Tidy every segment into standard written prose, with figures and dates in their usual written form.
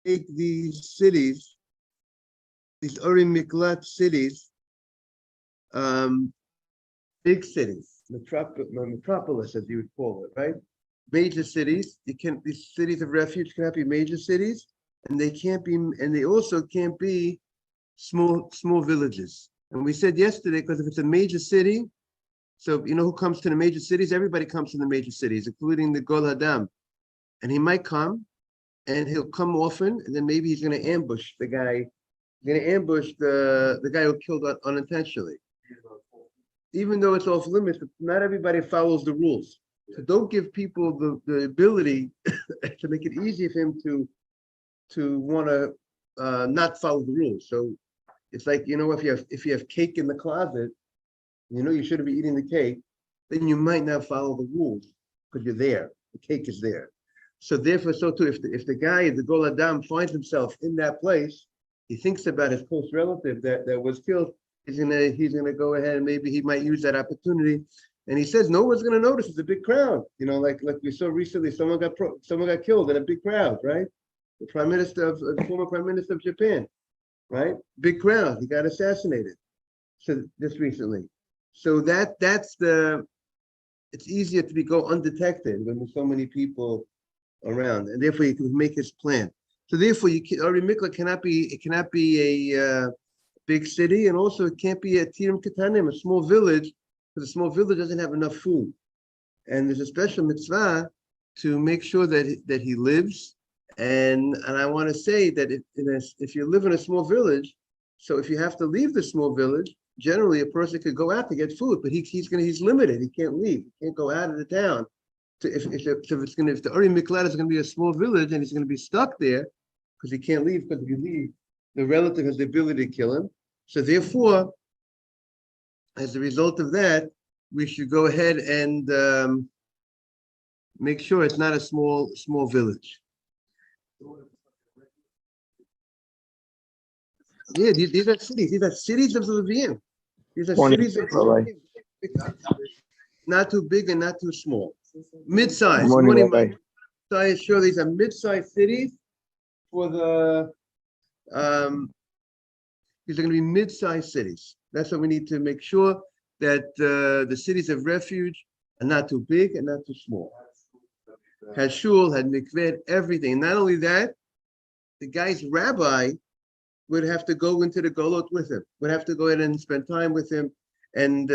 make these cities, these Urim Miklat cities, big cities, metropolis, as you would call it, right? Major cities. You can't. These cities of refuge cannot be major cities, and they can't be, and they also can't be small villages. And we said yesterday, because if it's a major city, so you know who comes to the major cities? Everybody comes to the major cities, including the Gol Hadam. And he might come, and he'll come often, and then maybe he's going to ambush the guy. He's going to ambush the guy who killed unintentionally. Even though it's off limits, not everybody follows the rules. So don't give people the ability to make it easy for him to want to not follow the rules. So it's like, you know, if you have cake in the closet, you know you shouldn't be eating the cake, then you might not follow the rules because you're there. The cake is there. So therefore, so too, if the guy, the Gol Adam, finds himself in that place, he thinks about his close relative that was killed. He's gonna go ahead and maybe he might use that opportunity. And he says no one's gonna notice. It's a big crowd. You know, like we saw recently, someone got killed in a big crowd, right? The former prime minister of Japan, right? Big crowd. He got assassinated. So this recently. So that's it's easier to go undetected when there's so many people around, and therefore you can make his plan. So therefore, Ari Mikla cannot be a big city, and also it can't be a Tirim Katanim, a small village, because a small village doesn't have enough food. And there's a special mitzvah to make sure that he lives. And I want to say that if you live in a small village, so if you have to leave the small village, generally a person could go out to get food, but he's limited. He can't leave. He can't go out of the town. If the Uri Miklat is going to be a small village and he's going to be stuck there because he can't leave, because if you leave, the relative has the ability to kill him. So therefore, as a result of that, we should go ahead and make sure it's not a small village. Yeah, these are cities. These are cities of the Levium. These are cities of the Levium. Not too big and not too small. Mid-size. Sure, these are mid-sized cities for the these are going to be mid-sized cities. That's what we need to make sure, that the cities of refuge are not too big and not too small. Had shul, had mikveh, everything. Not only that, the guy's rabbi would have to go into the golot with him, would have to go ahead and spend time with him, and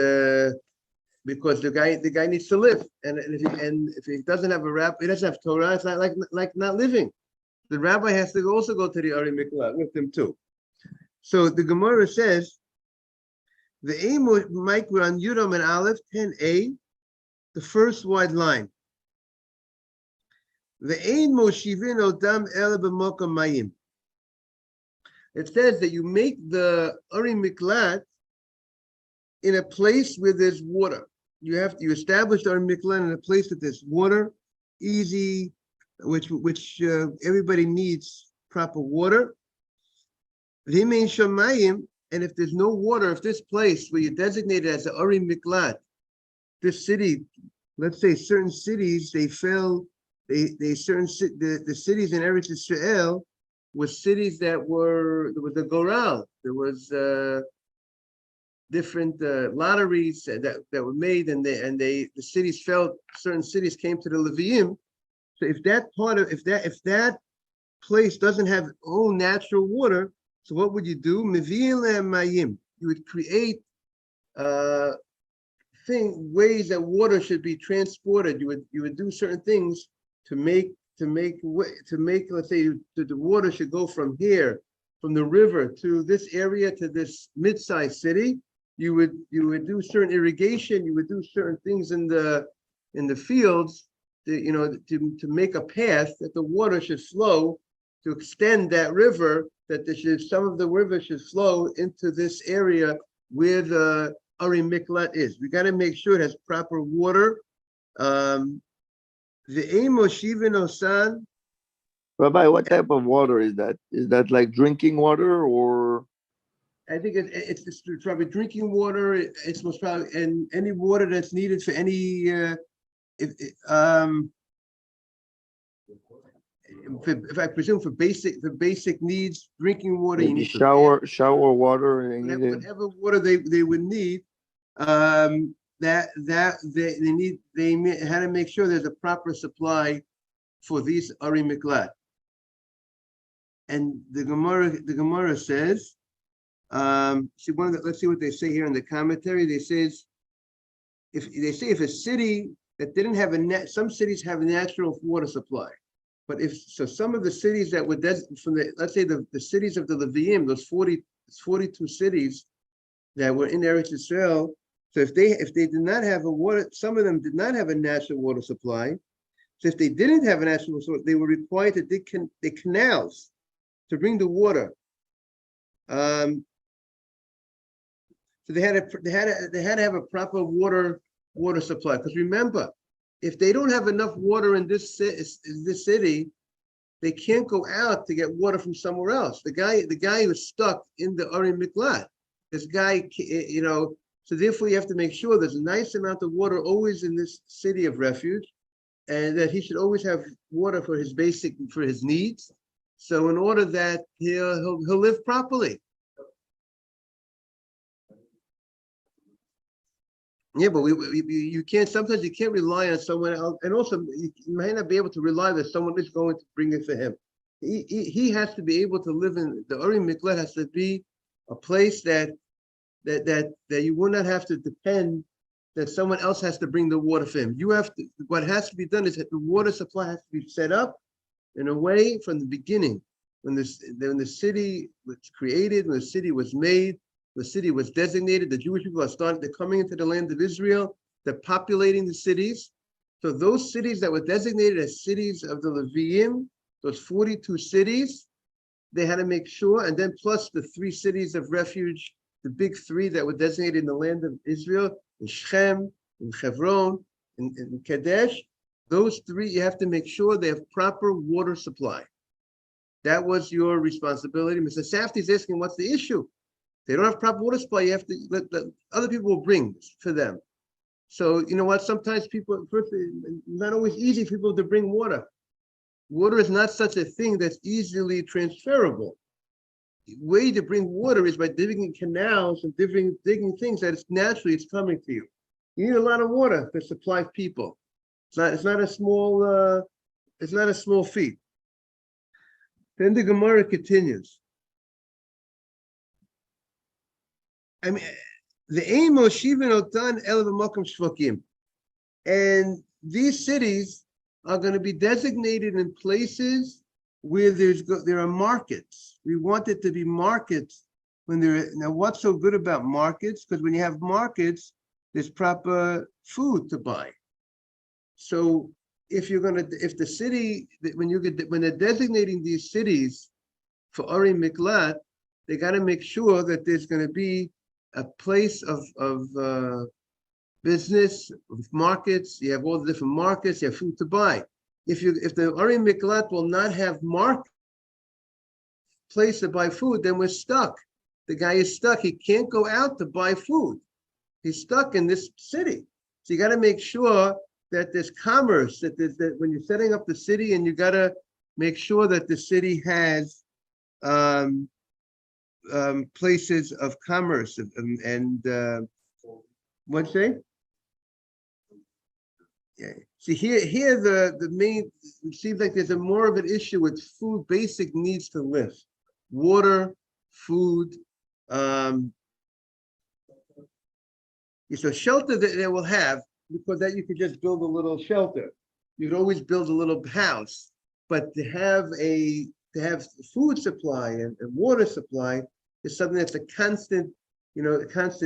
because the guy needs to live, and if he doesn't have a rabbi, he doesn't have Torah. It's not like not living. The rabbi has to also go to the Ari Miklat with him too. So the Gemara says, the aim micro on Yudam and Aleph 10a, the first wide line. The ain moshivin odam el b'mokom mayim. It says that you make the Ari Miklat in a place where there's water. You establish the Ari Miklat in a place that there's water, easy, which everybody needs proper water. V'himein shamayim, and if there's no water, if this place where you designate it as the Ari Miklat, this city, let's say certain cities, they fell, the cities in Eretz Israel were cities that there was a goral, there was different lotteries that were made, and the cities fell, certain cities came to the Leviim. So if that place doesn't have own natural water, so what would you do? You would create ways that water should be transported. You would do certain things to make let's say the water should go from here, from the river to this area, to this mid-sized city. You would do certain irrigation. You would do certain things in the fields, to make a path that the water should flow, to extend that river, that some of the river should flow into this area where the Ari Miklat is. We got to make sure it has proper water. The aim of Shivin Osan. Rabbi, what type of water is that? Is that like drinking water, or? I think it's probably drinking water. It's most probably, and any water that's needed for any if I presume for basic needs, drinking water, you Maybe need to shower water, they whatever, needed. whatever water they would need, that had to make sure there's a proper supply for these Ari Miklat. And the Gemara says, let's see what they say here in the commentary. They says, if a city that didn't have some cities have a natural water supply, but some of the cities that were let's say the cities of the Leviim, those 42 cities that were in Eretz Israel, so if they did not have a water, some of them did not have a natural water supply. So if they didn't have a natural water supply, they were required to dig canals to bring the water. So they had to have a proper water supply. Because remember, if they don't have enough water in this city, they can't go out to get water from somewhere else. The guy was stuck in the Ari Miklat. This guy, so therefore you have to make sure there's a nice amount of water always in this city of refuge, and that he should always have water for his needs. So in order that he'll live properly. Yeah, but you can't. Sometimes you can't rely on someone else, and also you might not be able to rely that someone is going to bring it for him. He has to be able to live in the Uri Miklat. Has to be a place that you will not have to depend that someone else has to bring the water for him. You have to. What has to be done is that the water supply has to be set up in a way from the beginning, when the city was created, when the city was made. The city was designated. The Jewish people they're coming into the land of Israel. They're populating the cities. So those cities that were designated as cities of the Leviim, those 42 cities, they had to make sure, and then plus the 3 cities of refuge, the big 3 that were designated in the land of Israel, in Shechem, in Hebron, in Kadesh, those 3, you have to make sure they have proper water supply. That was your responsibility. Mr. Safdie is asking, what's the issue? They don't have proper water supply. You have to let other people will bring for them. So you know what? Sometimes not always easy for people to bring water. Water is not such a thing that's easily transferable. The way to bring water is by digging canals and digging things that it's coming to you. You need a lot of water to supply people. It's not a small feat. Then the Gemara continues. I mean, the aim of Shivin Otan El Makom Shvakim, and these cities are going to be designated in places where there are markets. We want it to be markets now. What's so good about markets? Because when you have markets, there's proper food to buy. So if the city, when they're designating these cities for Ari Miklat, they got to make sure that there's going to be a place of business, of markets. You have all the different markets. You have food to buy. If the Ari Miklat will not have place to buy food, then we're stuck. The guy is stuck. He can't go out to buy food. He's stuck in this city. So you got to make sure that there's commerce. That when you're setting up the city, and you got to make sure that the city has places of commerce and what'd you say? Yeah. See here the main, it seems like there's more of an issue with food, basic needs to live, water, food. So shelter that they will have, because that you could just build a little shelter. You could always build a little house, but to have food supply and water supply is something that's a constant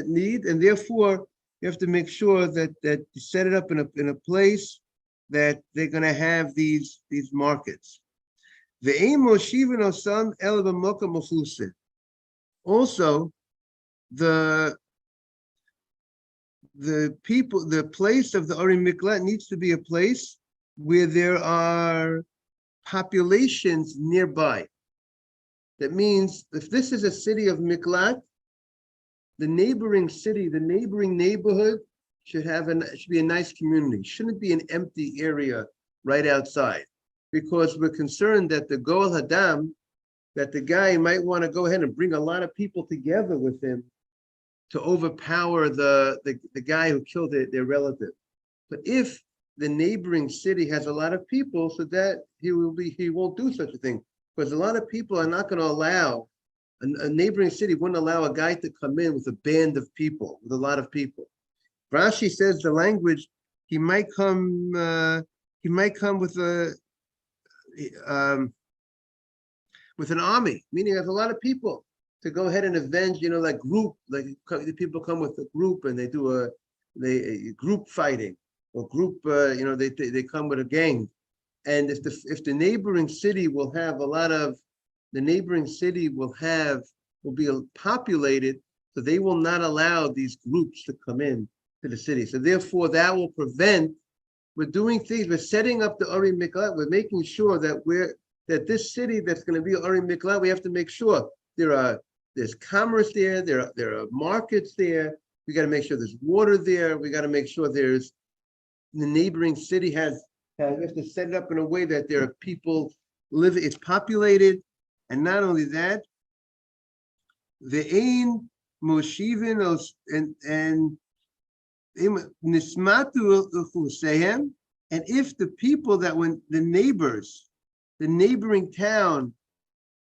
need, and therefore you have to make sure that you set it up in a place that they're going to have these markets. The aim of Shivan Osam El B'Mokom Mechused. Also, the place of the Ari Miklat needs to be a place where there are populations nearby. That means if this is a city of Miklat, the neighboring city, the neighboring neighborhood should be a nice community. Shouldn't be an empty area right outside. because we're concerned that the Goel Hadam, that the guy might want to go ahead and bring a lot of people together with him to overpower the guy who killed their relative. But if the neighboring city has a lot of people, so that he won't do such a thing, because a lot of people are not going to allow a neighboring city wouldn't allow a guy to come in with a band of people, with a lot of people. Rashi says the language, he might come with with an army, meaning there's a lot of people to go ahead and avenge, like the people come with a group and they do a group fighting or group, they come with a gang. And if the neighboring city will have a lot of, the neighboring city will be populated, so they will not allow these groups to come in to the city. So therefore, that will prevent. We're doing things. We're setting up the Uri Miklat. We're making sure that this city that's going to be Uri Miklat, we have to make sure there's commerce there. There are markets there. We got to make sure there's water there. We got to make sure the neighboring city we have to set it up in a way that there are people living. It's populated. And not only that, the Ein Moshivin and Nismatu Husehem, and if the people that when the neighboring town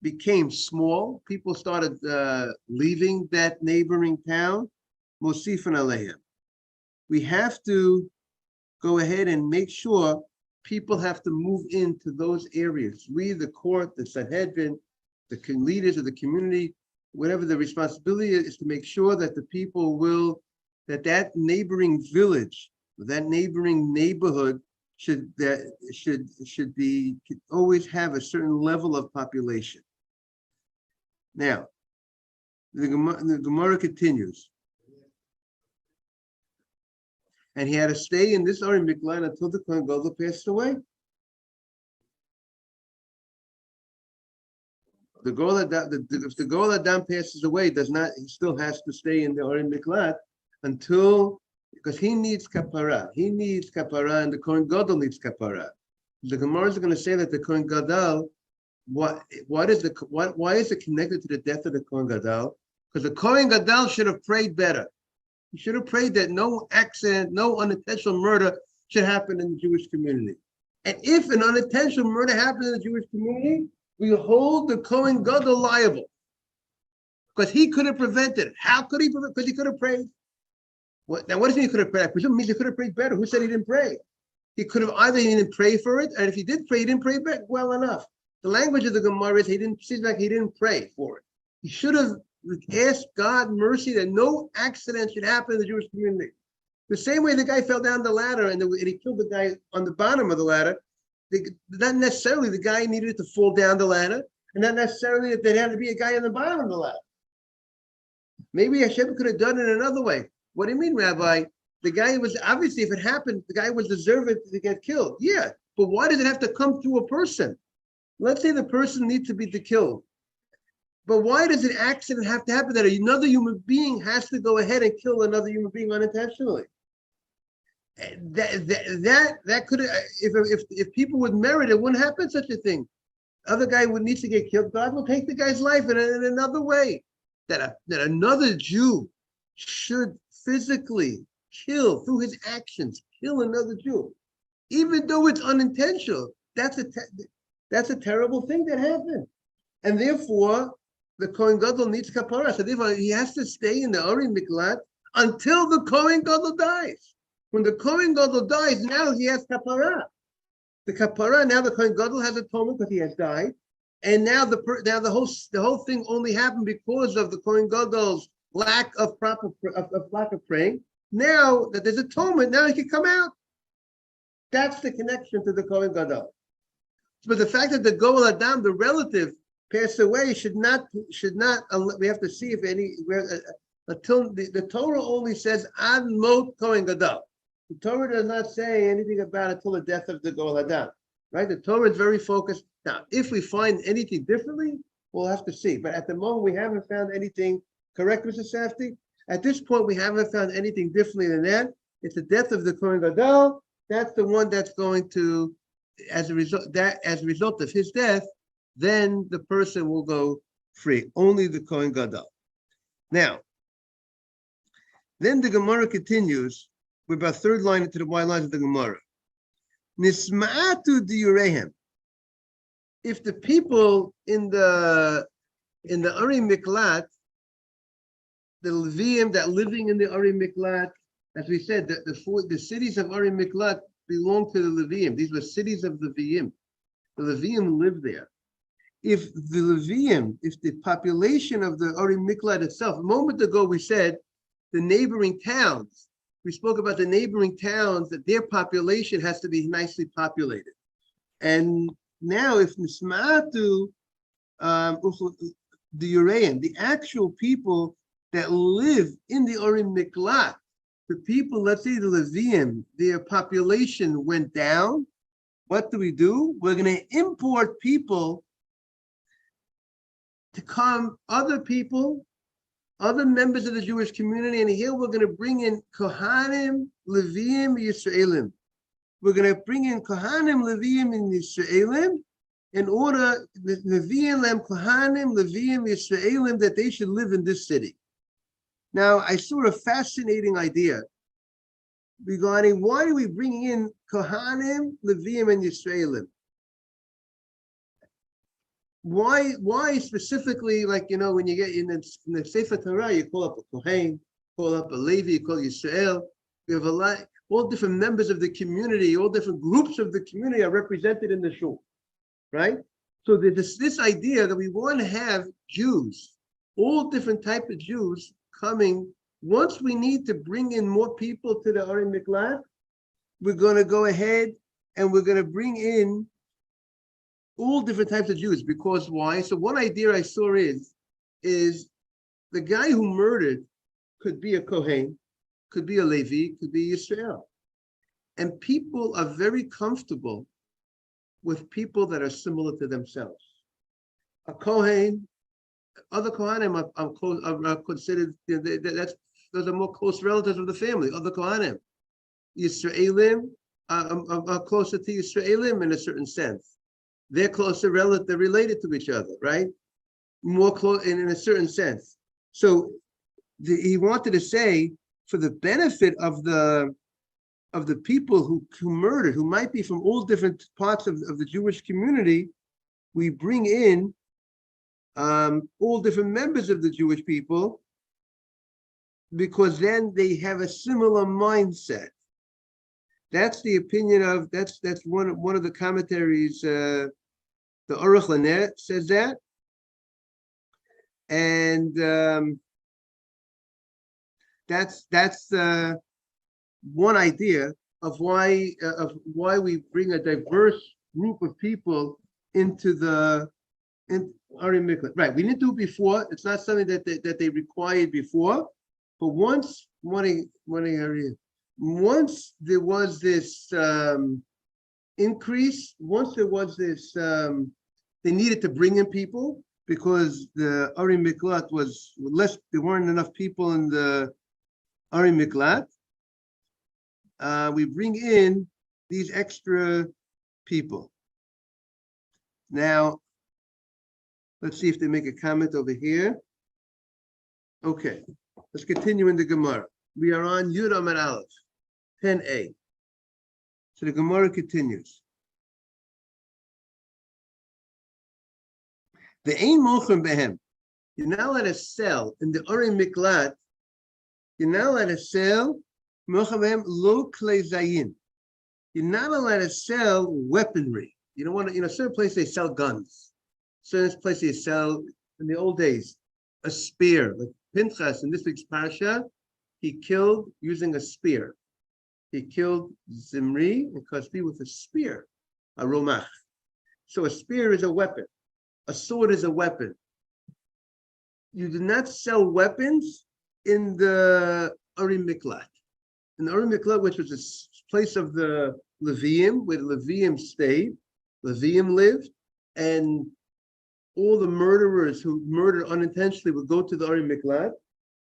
became small, people started leaving that neighboring town, Mosifan Alehem. We have to go ahead and make sure people have to move into those areas. We, the court, the Sanhedrin, the leaders of the community, whatever the responsibility is to make sure that the people that neighboring village, that neighboring neighborhood should always have a certain level of population. Now, the Gemara continues. And he had to stay in this Uri Miklat until the Kohen Gadol passed away. If the Goel Hadam passes away, he still has to stay in the Uri Miklat because he needs kapara. He needs kapara, and the Kohen Gadol needs kapara. The Gemara is going to say that the Kohen Gadol, why is it connected to the death of the Kohen Gadol? Because the Kohen Gadol should have prayed better. He should have prayed that no accident, no unintentional murder should happen in the Jewish community. And if an unintentional murder happens in the Jewish community, we hold the Kohen Gadol liable. Because he could have prevented it. How could he prevent? Because he could have prayed. What does it mean he could have prayed? I presume it means he could have prayed better. Who said he didn't pray? He could have he didn't pray for it, and if he did pray, he didn't pray well enough. The language of the Gemara is seems like he didn't pray for it. He should have asked God mercy that no accident should happen in the Jewish community. The same way the guy fell down the ladder and he killed the guy on the bottom of the ladder, not necessarily the guy needed to fall down the ladder, and not necessarily that there had to be a guy on the bottom of the ladder. Maybe Hashem could have done it another way. What do you mean, Rabbi? The guy was, obviously, if it happened, the guy was deserving to get killed. Yeah, but why does it have to come through a person? Let's say the person needs to be killed. But why does an accident have to happen that another human being has to go ahead and kill another human being unintentionally? That could, if people would merit it, wouldn't happen such a thing. Other guy would need to get killed. God will take the guy's life in another way. That another Jew should physically kill through his actions, kill another Jew, even though it's unintentional. That's a terrible thing that happened, and therefore the Kohen Gadol needs kapara. So therefore he has to stay in the Uri Miklat until the Kohen Gadol dies. When the Kohen Gadol dies, now he has kapara. The kapara, now the Kohen Gadol has atonement because he has died, and now the whole thing only happened because of the Kohen Gadol's lack of praying. Now that there's atonement, now he can come out. That's the connection to the Kohen Gadol. But the fact that the Goel Hadam, the relative, passed away should not. We have to see if until the Torah only says Ad Mot Kohen Gadol. The Torah does not say anything about it until the death of the Goel Hadam. Right? The Torah is very focused. Now, if we find anything differently, we'll have to see. But at the moment, we haven't found anything. Correct, Mr. Safdie? At this point, we haven't found anything differently than that. It's the death of the Kohen Gadol. That's the one that's going to as a result of his death, then the person will go free. Only the Kohen Gadol. Now, then the Gemara continues. We're about third line into the wide lines of the Gemara. Nisma'atu diurehem. If the people in the Ari Miklat, the Leviim that living in the Ari Miklat, as we said, the cities of Ari Miklat belong to the Leviim. These were cities of the Leviim. The Leviim lived there. If the population of the Ari Miklat itself, a moment ago we said the neighboring towns, we spoke about the neighboring towns, that their population has to be nicely populated. And now if Nisma'atu the Urayan, the actual people that live in the Ari Miklat, the people, let's say the Leviim, their population went down, what do? We're going to import people to come, other people, other members of the Jewish community, and here we're going to bring in Kohanim, Leviim, Yisraelim. We're going to bring in Kohanim, Leviim, and Yisraelim in order, Leviim, Kohanim, Leviim, Yisraelim, that they should live in this city. Now, I saw a fascinating idea regarding why are we bringing in Kohanim, Leviim, and Yisraelim? Why specifically, like, when you get in the Sefer Torah, you call up a Kohen, call up a Levi, you call Yisrael. We have a lot, all different members of the community, all different groups of the community are represented in the shul, right? So there's this idea that we want to have Jews, all different types of Jews coming. Once we need to bring in more people to the Ari Miklat, we're going to go ahead and we're going to bring in all different types of Jews. Because why? So one idea I saw is the guy who murdered could be a Kohen, could be a Levi, could be Yisrael. And people are very comfortable with people that are similar to themselves. A Kohen, other Kohanim are considered, those are more close relatives of the family, other Kohanim. Yisraelim are closer to Yisraelim in a certain sense. They're closer relative, they're related to each other, right? More close in a certain sense. So he wanted to say, for the benefit of the people who murdered, who might be from all different parts of the Jewish community, we bring in all different members of the Jewish people, because then they have a similar mindset. That's the opinion of, that's one of the commentaries, the Aruch LaNer says that. And that's one idea of why we bring a diverse group of people into Ari Miklat. Right, we didn't do it before. It's not something that they required before. But once there was this increase, once there was this, they needed to bring in people because the Ari Miklat was less, there weren't enough people in the Ari Miklat. We bring in these extra people. Now, let's see if they make a comment over here. Okay, let's continue in the Gemara. We are on Yud Amud Aleph, 10a. So the Gemara continues. The Ein Mochem Behem. You're not allowed to sell in the Ari Miklat. You're not allowed to sell Mochem Behem Lo Klei Zayin. You're not allowed to sell weaponry. You don't want to, certain places they sell guns. Certain places they sell, in the old days, a spear. Like Pinchas in this week's Parsha, he killed using a spear. He killed Zimri and Cosbi with a spear, a romach. So a spear is a weapon. A sword is a weapon. You do not sell weapons in the Ari Miklat. In the Ari Miklat, which was a place of the Leviim, where the Leviim stayed, Leviim lived, and all the murderers who murdered unintentionally would go to the Ari Miklat.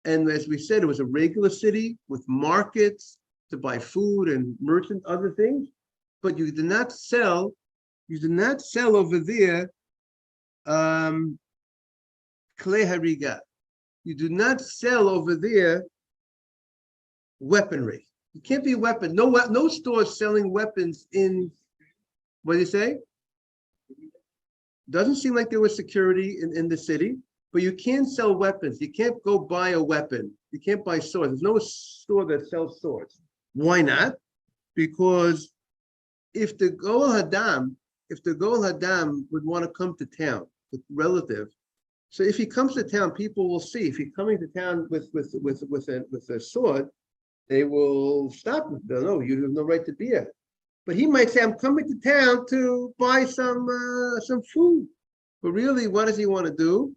And as we said, it was a regular city with markets to buy food and merchant other things, but you did not sell You do not sell over there klei hariga. You do not sell over there weaponry. You can't be a weapon. No stores selling weapons in. What do you say? Doesn't seem like there was security in the city, but you can't sell weapons. You can't go buy a weapon. You can't buy swords. There's no store that sells swords. Why not? Because if the Goel Hadam would want to come to town with relative, so if he comes to town, people will see. If he's coming to town with a sword, they will stop him. They'll know you have no right to be here. But he might say, "I'm coming to town to buy some food." But really, what does he want to do?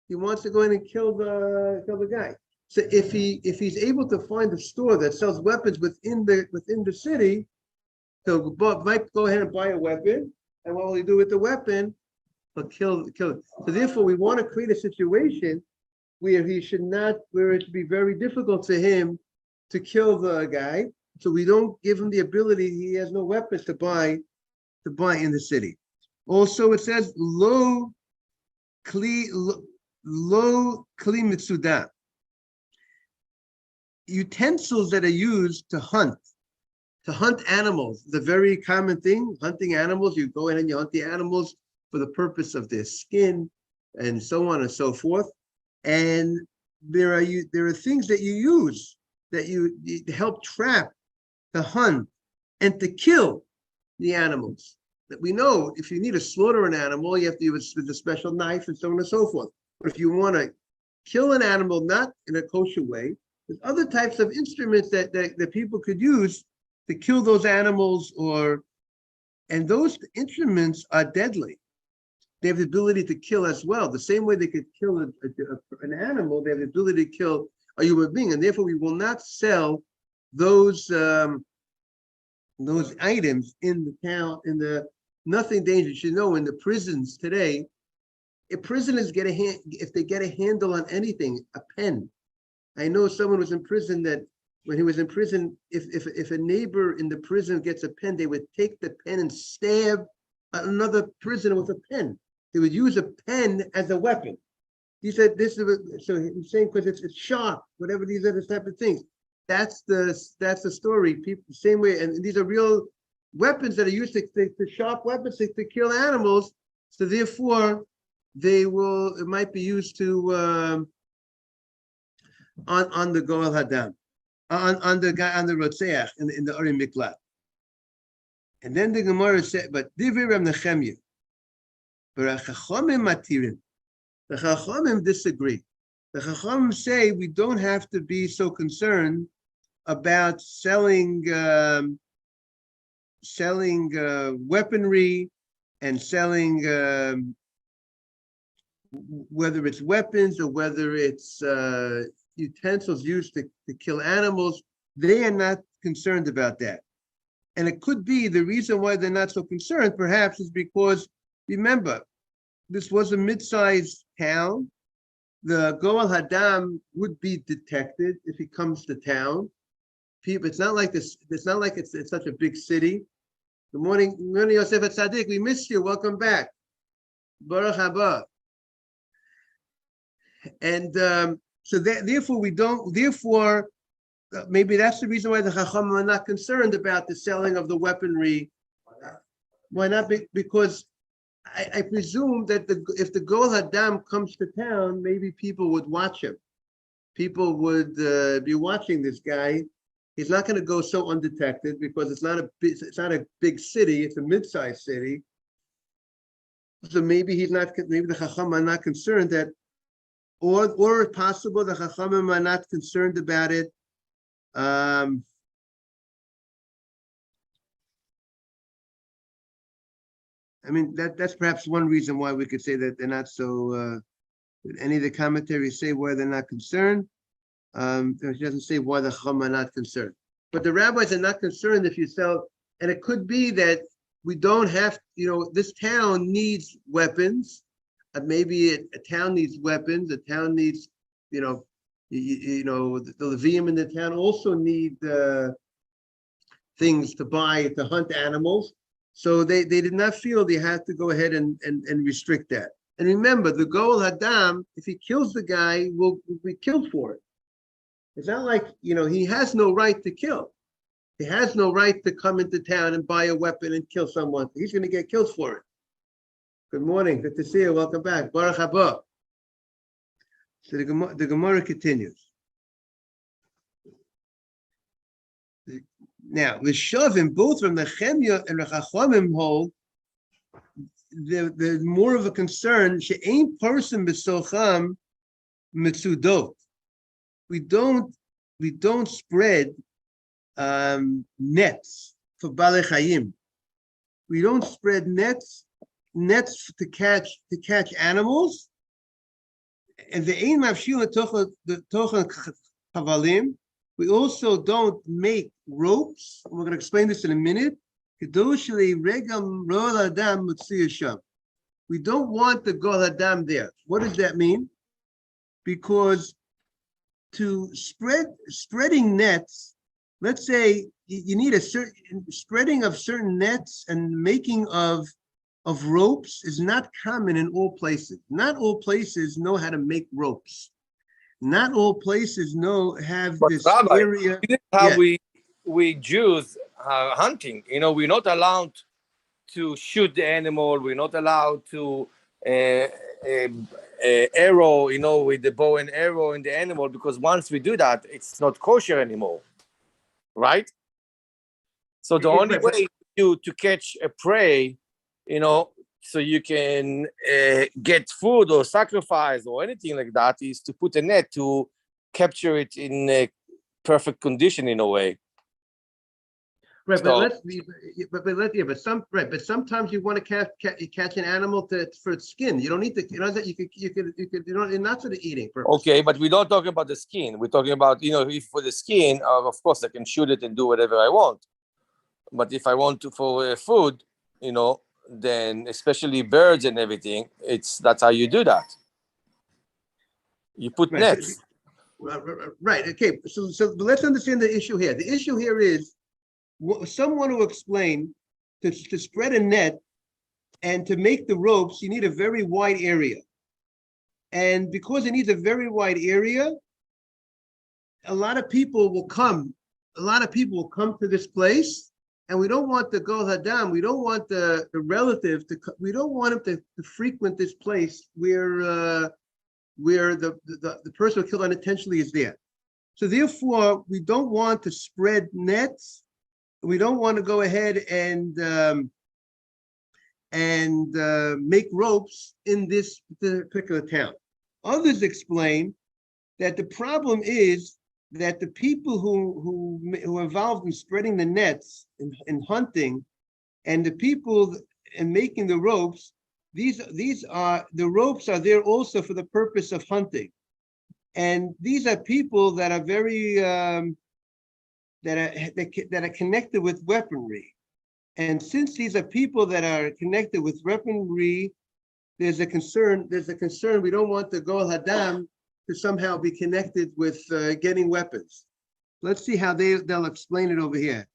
He wants to go in and kill the guy. So if he's able to find a store that sells weapons within the city, he'll might go ahead and buy a weapon. And what will he do with the weapon? He'll kill it. So therefore, we want to create a situation where it should be very difficult for him to kill the guy. So we don't give him the ability. He has no weapons to buy in the city. Also, it says lo kli mitzuda. Utensils that are used to hunt animals. The very common thing, hunting animals. You go in and you hunt the animals for the purpose of their skin and so on and so forth. And there are things that you use that you to help trap, to hunt, and to kill the animals. That we know if you need to slaughter an animal, you have to use with a special knife and so on and so forth. But if you want to kill an animal not in a kosher way, there's other types of instruments that people could use to kill those animals, and those instruments are deadly. They have the ability to kill as well. The same way they could kill an animal, they have the ability to kill a human being, and therefore we will not sell those items in the town. Nothing dangerous. You know, in the prisons today, if prisoners if they get a handle on anything, a pen. I know someone was in prison that when he was in prison, if a neighbor in the prison gets a pen, they would take the pen and stab another prisoner with a pen. They would use a pen as a weapon. He said this is so he's saying because it's sharp, whatever these other type of things. That's the story. People the same way, and these are real weapons that are used to sharp weapons to kill animals. So therefore, it might be used to on the Goel Hadam, on the guy on the Rotzeach in the Uri Miklat. And then the Gemara said, but Divrei Reb Nechemya, but Chachamim matirim. The Chachamim disagree. The Chachamim say we don't have to be so concerned about selling weaponry and selling whether it's weapons or whether it's utensils used to kill animals. They are not concerned about that. And it could be the reason why they're not so concerned, perhaps, is because, remember, this was a mid-sized town. The Goel Hadam would be detected if he comes to town. People, it's not like this. It's not like it's such a big city. Good morning, Yosef Tzaddik. We missed you. Welcome back. Baruch haba. And so therefore we don't. Therefore, maybe that's the reason why the Chachamim are not concerned about the selling of the weaponry. Why not? Because I presume that if the Goel Hadam comes to town, maybe people would watch him. People would be watching this guy. He's not going to go so undetected because it's not a big city. It's a mid-sized city. So maybe he's not. Maybe the Chachamim are not concerned that, or it's possible the Chachamim are not concerned about it. I mean, that's perhaps one reason why we could say that they're not so. Any of the commentaries say why they're not concerned. It doesn't say why the Chachamim are not concerned. But the rabbis are not concerned if you sell, and it could be that we don't have, this town needs weapons. Maybe a town needs weapons. A town needs, the Levium in the town also need things to buy to hunt animals. So they did not feel they had to go ahead and restrict that. And remember, the Goel Hadam, if he kills the guy, will be killed for it. It's not like, he has no right to kill. He has no right to come into town and buy a weapon and kill someone. He's going to get killed for it. Good morning. Good to see you. Welcome back. Baruch haba. So the Gemara continues. Now, the Shavim, both from the Chemya and the Chachamim hold, the more of a concern, she'ain person b'socham mitzudot. We don't spread nets for Balei Chayim. We don't spread nets to catch animals. And the ein mafshil tochen chavalim. We also don't make ropes. We're going to explain this in a minute. We don't want the Goel Hadam there. What does that mean? Because to spreading nets, let's say you need a certain spreading of certain nets and making of ropes is not common in all places. Not all places know how to make ropes. Not all places have but this Rabbi, area. this is how we Jews are hunting. We're not allowed to shoot the animal. We're not allowed to arrow, with the bow and arrow in the animal, because once we do that, it's not kosher anymore, right? So the only way to catch a prey, so you can get food or sacrifice or anything like that, is to put a net to capture it in a perfect condition in a way. Right, So, but sometimes you want to catch an animal for its skin. You don't need to. Not for the eating purpose. okay, but we don't talk about the skin. We're talking about, if for the skin, of course I can shoot it and do whatever I want. But if I want to for food, then especially birds and everything, that's how you do that. You put nets. Right. Okay. So but let's understand the issue here. The issue here is someone will explain to spread a net and to make the ropes, you need a very wide area. And because it needs a very wide area, a lot of people will come to this place. And we don't want the Goel Hadam, we don't want the relative we don't want him to frequent this place where the person who killed unintentionally is there. So therefore, we don't want to spread nets. We don't want to go ahead and make ropes in this particular town. Others explain that the problem is that the people who are involved in spreading the nets in hunting, and the people in making the ropes, the ropes are there also for the purpose of hunting, and these are people that are very that are connected with weaponry, and since these are people that are connected with weaponry, there's a concern. We don't want the Goel Hadam to somehow be connected with getting weapons. Let's see how they'll explain it over here.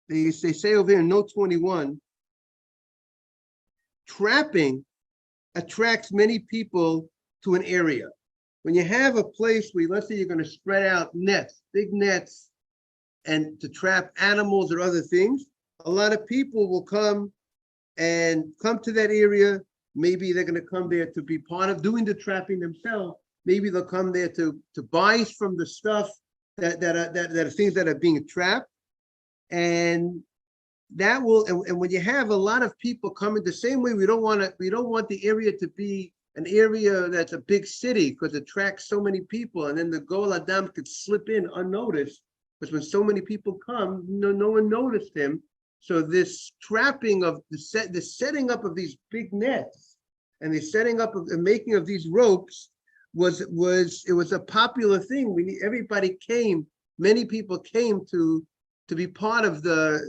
They say over here in note 21, trapping attracts many people to an area. When you have a place where, let's say you're going to spread out nets, big nets, and to trap animals or other things, a lot of people will come to that area. Maybe they're going to come there to be part of doing the trapping themselves. Maybe they'll come there to buy from the stuff that are things that are being trapped, and that will. And when you have a lot of people coming, the same way we don't want the area to be an area that's a big city, because it attracts so many people, and then the Goel Hadam could slip in unnoticed, because when so many people come, no one noticed him. So this trapping of the setting up of these big nets and the setting up of the making of these ropes was a popular thing. Many people came to be part of to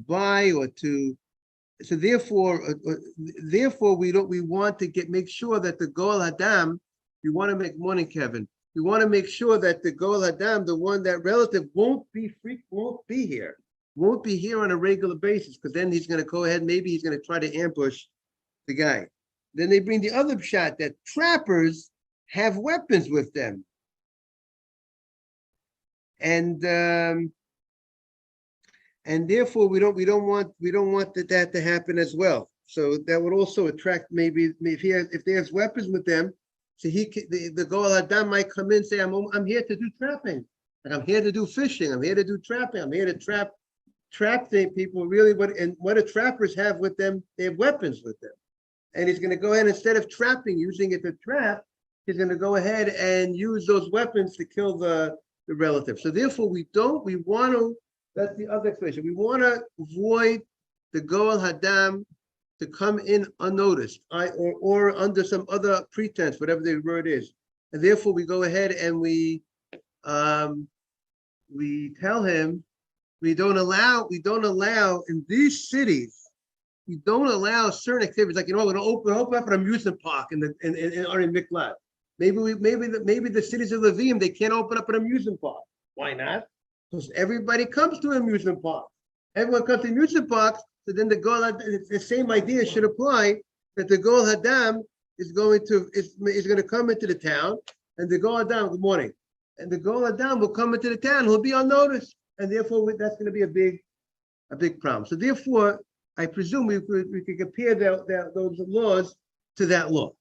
buy or to. So therefore we want to make sure that the Goel Hadam, morning, Kevin. We want to make sure that the Goel Hadam, that relative won't be here. won't be here on a regular basis, because then he's going to go ahead, maybe he's going to try to ambush the guy. Then they bring the other shot that trappers have weapons with them. And therefore we don't want that to happen as well. So that would also attract, maybe if they have weapons with them, so the Goel Hadam might come in and say, I'm here to do trapping, and I'm here to do fishing, I'm here to do trapping, I'm here to trap people. Really, what do trappers have with them? They have weapons with them. And he's going to go ahead, instead of trapping, using it to trap, he's going to go ahead and use those weapons to kill the relative. So therefore that's the other explanation. We want to avoid the Goel Hadam to come in unnoticed, or under some other pretense, whatever the word is. And therefore we go ahead and we tell him, we don't allow in these cities, we don't allow certain activities, like, we're going to open up an amusement park in Miklat. Maybe the cities of Levim, they can't open up an amusement park. Why not? Because everybody comes to an amusement park. Everyone comes to amusement parks, so then the same idea should apply, that the Goel Hadam is going to come into the town, and the Goel Hadam, good morning, and the Goel Hadam will come into the town, he'll be unnoticed, and therefore that's going to be a big problem. So therefore, I presume we could compare those laws to that law.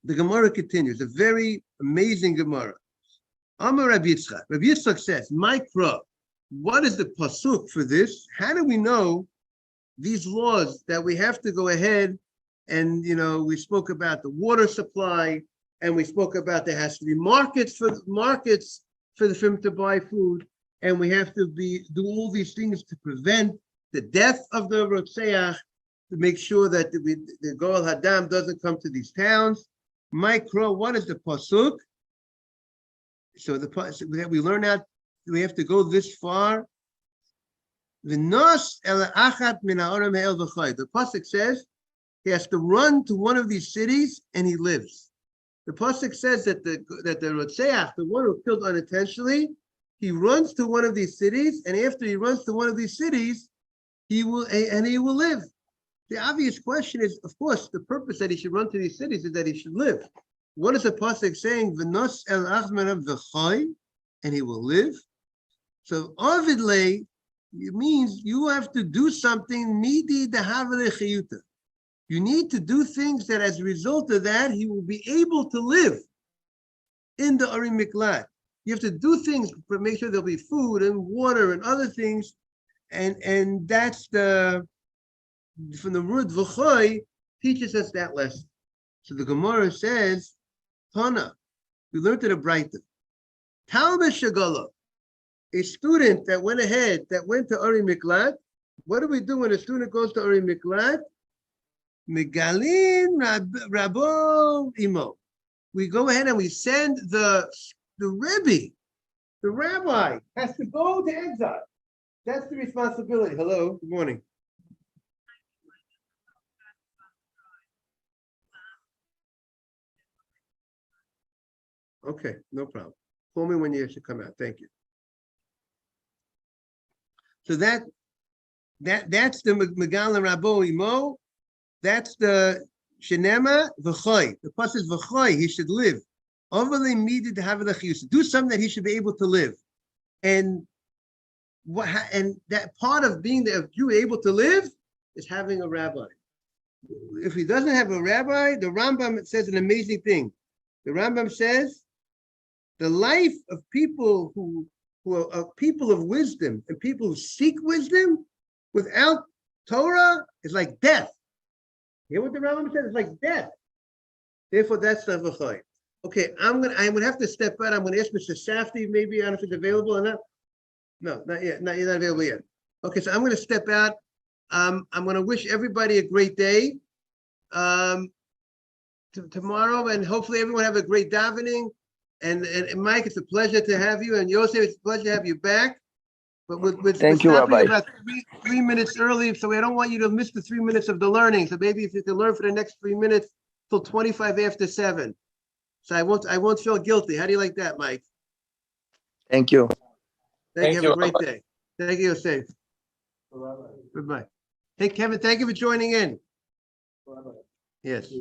The Gemara continues, a very amazing Gemara. Amar Rabbi Yitzchak. Rabbi Yitzchak says, Mikra, what is the pasuk for this? How do we know these laws that we have to go ahead and, we spoke about the water supply, and we spoke about there has to be markets for him to buy food, and we have to do all these things to prevent the death of the Rotseach, to make sure that the Goel Hadam doesn't come to these towns. Mikra, what is the pasuk? So we learn out, we have to go this far. The pasuk says he has to run to one of these cities and he lives. The pasuk says that the Rotseach, the one who killed unintentionally, he runs to one of these cities, and after he runs to one of these cities, he will live. The obvious question is, of course, the purpose that he should run to these cities is that he should live. What is the pasuk saying? V'nos el achmanav v'chay, and he will live. So avidle, it means you have to do something midi dehavale chiyuta. You need to do things that, as a result of that, he will be able to live in the Ari Miklat. You have to do things to make sure there'll be food and water and other things, and that's from the word v'chay teaches us that lesson. So the Gemara says, Tana, we learned it a Braita. Talmud Shagala, a student that went to Ari Miklat. What do we do when a student goes to Ari Miklat? Megalin Rabo Imo. We go ahead and we send the Rebbe, the rabbi, has to go to exile. That's the responsibility. Hello, good morning. Okay, no problem. Call me when you should come out. Thank you. So that's the Megal Rabo Imo. That's the Shenema V'choy. The pasuk is V'choy. He should live. Overly needed to have the chiyus. Do something that he should be able to live. And that part of being the Jew able to live is having a rabbi. If he doesn't have a rabbi, the Rambam says an amazing thing. The Rambam says the life of people who are people of wisdom and people who seek wisdom without Torah is like death. Hear what the Rambam says? It's like death. Therefore, that's the v'choy. Okay, I'm gonna have to step out. I'm gonna ask Mr. Safdie, maybe, I don't know if it's available or not. No, not yet. You're not available yet. Okay, so I'm gonna step out. I'm gonna wish everybody a great day. Tomorrow, and hopefully everyone have a great davening. And Mike, it's a pleasure to have you. And Yosef, it's a pleasure to have you back. But we're Thank you, Rabbi. about three minutes early, so I don't want you to miss the 3 minutes of the learning. So maybe if you can learn for the next 3 minutes till 25 after 7. So I won't feel guilty. How do you like that, Mike? Thank you. Thank you. Have a great day. Thank you, safe. Goodbye. Hey, Kevin, thank you for joining in. Yes.